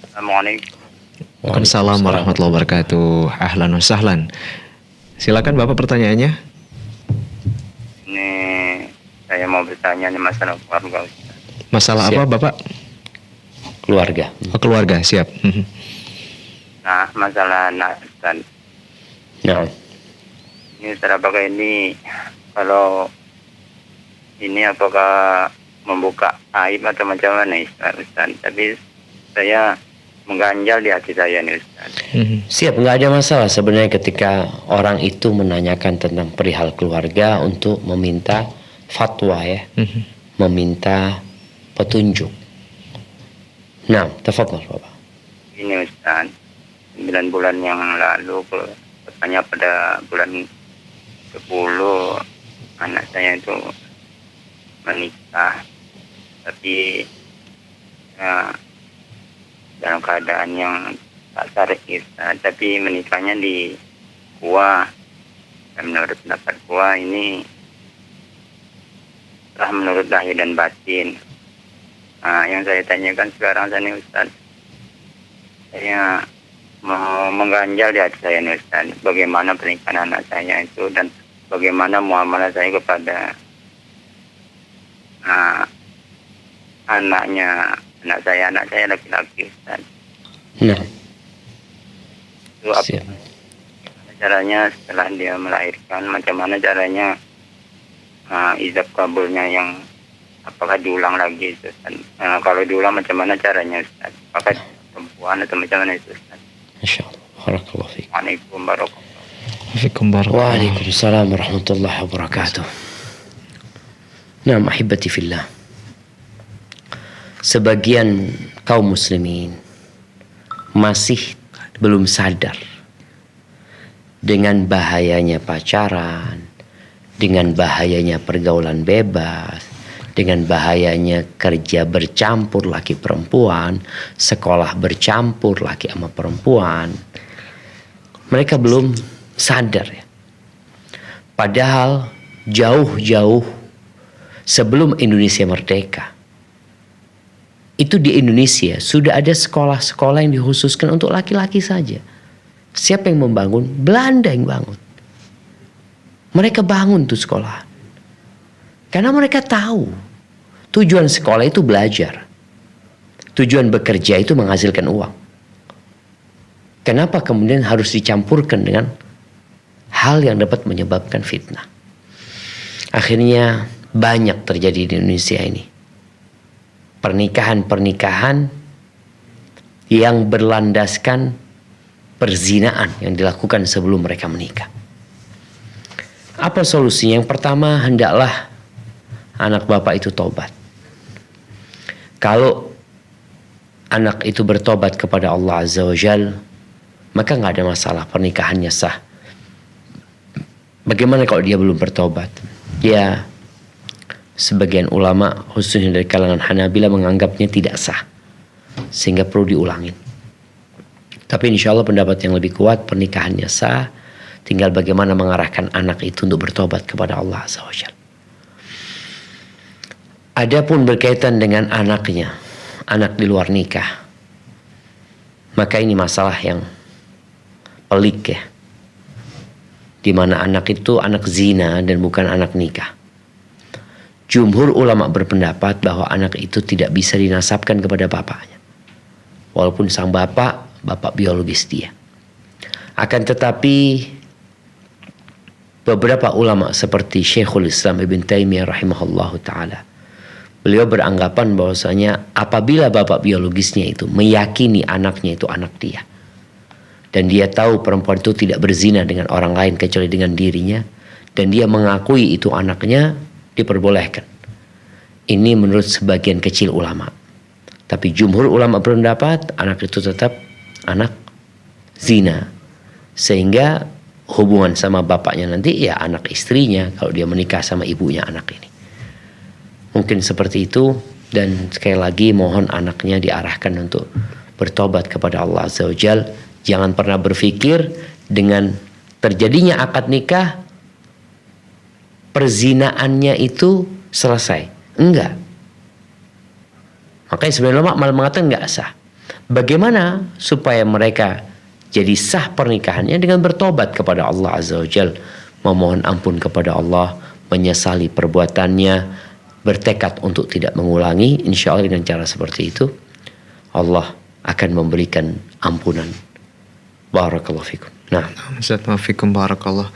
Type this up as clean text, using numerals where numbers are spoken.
Assalamualaikum. Waalaikumsalam warahmatullahi wabarakatuh. Ahlan wa sahlan. Silakan Bapak pertanyaannya. Ini saya mau bertanya nih masalah keluarga, Ustaz. Masalah Siap. apa Bapak? Keluarga. Oh, keluarga, siap. Nah, masalah anak, Ustaz. Nah, Ini Ustaz, apakah ini kalau ini apakah membuka aib atau macam mana, Ustaz? Tapi saya mengganjal di hati saya nih, Ustaz. siap, nggak ada masalah sebenarnya ketika orang itu menanyakan tentang perihal keluarga untuk meminta fatwa ya, meminta petunjuk. Nah, tafadhol Bapak. Ini Ustaz, 9 bulan yang lalu, katanya pada bulan 10 anak saya itu menikah, tapi ya, dalam keadaan yang tak syar'i, Ustaz. Tapi menikahnya di gua, dan menurut pendapat gua ini telah menurut lahir dan batin. Nah, yang saya tanyakan sekarang nih Ustaz, saya mau mengganjal di hati saya nih Ustaz, bagaimana pernikahan anak saya itu dan bagaimana muamalah saya kepada anak saya laki-laki, Ustaz. Nah, Itu apa siap. caranya setelah dia melahirkan, macam mana caranya ijab kabulnya, yang apakah diulang lagi, Ustaz? Kalau diulang macam mana caranya, Ustaz? Apakah perempuan atau macam mana itu, Ustaz? Insyaallah. Barakallahu fiik. Waalaikumsalam warahmatullahi Fikum barakallahu. Waalaikumsalam warahmatullahi wabarakatuh. Nah, ahibati fillah. Sebagian kaum muslimin masih belum sadar dengan bahayanya pacaran, dengan bahayanya pergaulan bebas, dengan bahayanya kerja bercampur laki perempuan, sekolah bercampur laki sama perempuan. Mereka belum sadar ya. Padahal jauh-jauh sebelum Indonesia merdeka, itu di Indonesia sudah ada sekolah-sekolah yang dikhususkan untuk laki-laki saja. Siapa yang membangun? Belanda yang bangun. Mereka bangun tuh sekolah. Karena mereka tahu tujuan sekolah itu belajar. Tujuan bekerja itu menghasilkan uang. Kenapa kemudian harus dicampurkan dengan hal yang dapat menyebabkan fitnah? Akhirnya banyak terjadi di Indonesia ini. Pernikahan-pernikahan yang berlandaskan perzinaan yang dilakukan sebelum mereka menikah. Apa solusinya? Yang pertama, hendaklah anak bapak itu tobat. Kalau anak itu bertobat kepada Allah Azza wa Jal, maka nggak ada masalah, pernikahannya sah. Bagaimana kalau dia belum bertobat? Ya, sebagian ulama khususnya dari kalangan Hanabila menganggapnya tidak sah, sehingga perlu diulangin. Tapi insya Allah pendapat yang lebih kuat, pernikahannya sah. Tinggal bagaimana mengarahkan anak itu untuk bertobat kepada Allah Azza wa Jalla. Adapun berkaitan dengan anaknya, anak di luar nikah, maka ini masalah yang pelik ya, di mana anak itu anak zina dan bukan anak nikah. Jumhur ulama berpendapat bahwa anak itu tidak bisa dinasabkan kepada bapaknya, walaupun sang bapak biologis dia. Akan tetapi beberapa ulama seperti Syekhul Islam Ibn Taimiyah rahimahullahu ta'ala, beliau beranggapan bahwasanya apabila bapak biologisnya itu meyakini anaknya itu anak dia, dan dia tahu perempuan itu tidak berzina dengan orang lain kecuali dengan dirinya, dan dia mengakui itu anaknya, diperbolehkan. Ini menurut sebagian kecil ulama. Tapi jumhur ulama berpendapat anak itu tetap anak zina, sehingga hubungan sama bapaknya nanti ya anak istrinya kalau dia menikah sama ibunya anak ini. Mungkin seperti itu. Dan sekali lagi mohon anaknya diarahkan untuk bertobat kepada Allah Azza wa Jal. Jangan pernah berpikir dengan terjadinya akad nikah perzinaannya itu selesai. Enggak. Makanya sebenarnya ulama malah mengatakan enggak sah. Bagaimana supaya mereka jadi sah pernikahannya? Dengan bertobat kepada Allah Azza wa Jal, memohon ampun kepada Allah, menyesali perbuatannya, bertekad untuk tidak mengulangi. Insya Allah dengan cara seperti itu Allah akan memberikan ampunan. Barakallahu fikum. Nah, Ustaz, maafikum barakallah.